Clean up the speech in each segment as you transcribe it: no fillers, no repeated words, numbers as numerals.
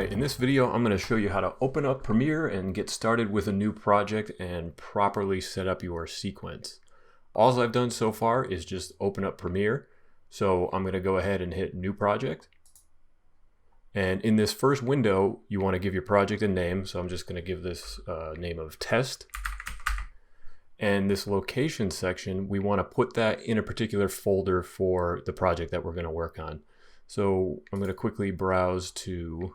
Alright, in this video I'm going to show you how to open up Premiere and get started with a new project and properly set up your sequence. All I've done so far is just open up Premiere. So I'm going to go ahead and hit New Project. And in this first window, you want to give your project a name. So I'm just going to give this name of Test. And this location section, we want to put that in a particular folder for the project that we're going to work on. So I'm going to quickly browse to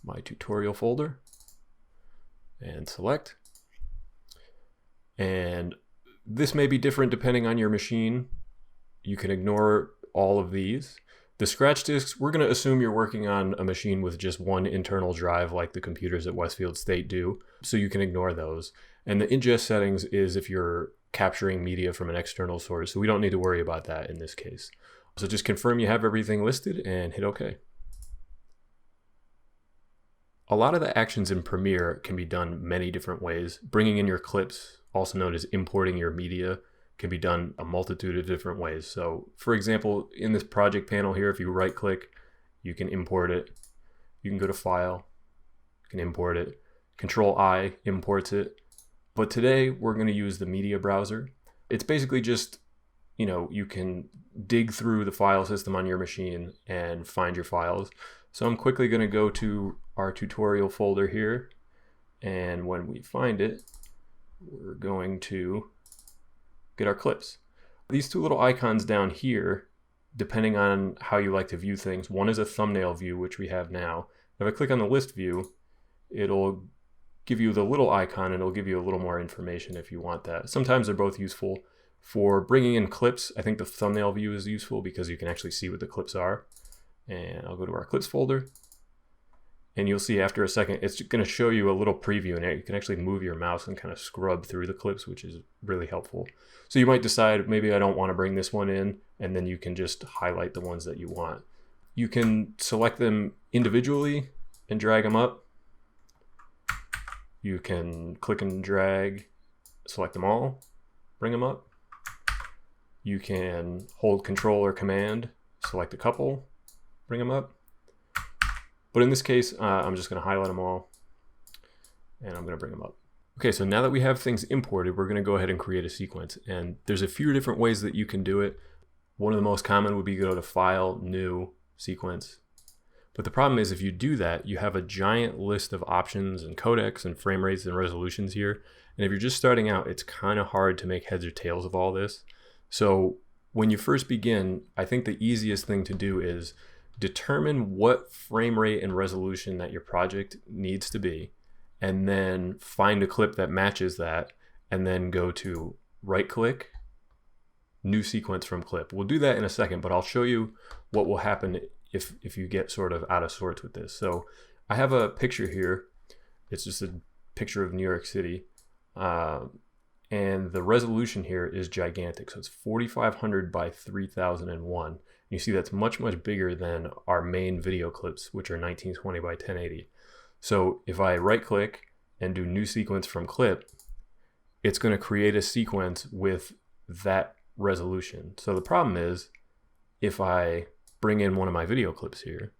my tutorial folder and select. And this may be different depending on your machine. You can ignore all of these. The scratch disks, we're going to assume you're working on a machine with just one internal drive like the computers at Westfield State do, so you can ignore those. And the ingest settings is if you're capturing media from an external source, so we don't need to worry about that in this case. So just confirm you have everything listed and hit OK. A lot of the actions in Premiere can be done many different ways. Bringing in your clips, also known as importing your media, can be done a multitude of different ways. So for example, in this project panel here, if you right click, you can import it. You can go to File, you can import it. Control I imports it. But today we're going to use the media browser. It's basically just, you can dig through the file system on your machine and find your files. So I'm quickly going to go to our tutorial folder here. And when we find it, we're going to get our clips. These two little icons down here, depending on how you like to view things, one is a thumbnail view, which we have now. If I click on the list view, it'll give you the little icon and it'll give you a little more information if you want that. Sometimes they're both useful. For bringing in clips, I think the thumbnail view is useful because you can actually see what the clips are. And I'll go to our clips folder. And you'll see after a second, it's going to show you a little preview in it. You can actually move your mouse and kind of scrub through the clips, which is really helpful. So you might decide, maybe I don't want to bring this one in, and then you can just highlight the ones that you want. You can select them individually and drag them up. You can click and drag, select them all, bring them up. You can hold Control or Command, select a couple, bring them up. But in this case, I'm just going to highlight them all, and I'm going to bring them up. Okay, so now that we have things imported, we're going to go ahead and create a sequence. And there's a few different ways that you can do it. One of the most common would be go to File, New, Sequence. But the problem is if you do that, you have a giant list of options and codecs and frame rates and resolutions here. And if you're just starting out, it's kind of hard to make heads or tails of all this. So when you first begin, I think the easiest thing to do is determine what frame rate and resolution that your project needs to be, and then find a clip that matches that, and then go to right click, new sequence from clip. We'll do that in a second, but I'll show you what will happen if you get sort of out of sorts with this. So I have a picture here. It's just a picture of New York City. And the resolution here is gigantic. So it's 4500 by 3001. You see that's much, much bigger than our main video clips, which are 1920 by 1080. So if I right click and do new sequence from clip, it's going to create a sequence with that resolution. So the problem is if I bring in one of my video clips here,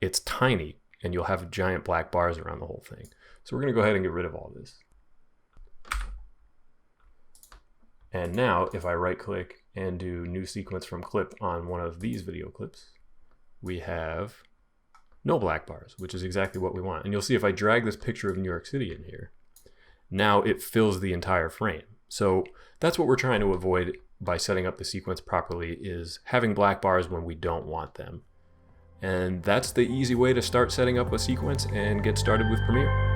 it's tiny and you'll have giant black bars around the whole thing. So we're going to go ahead and get rid of all this. And now if I right click and do new sequence from clip on one of these video clips, we have no black bars, which is exactly what we want. And you'll see if I drag this picture of New York City in here, now it fills the entire frame. So that's what we're trying to avoid by setting up the sequence properly, is having black bars when we don't want them. And that's the easy way to start setting up a sequence and get started with Premiere.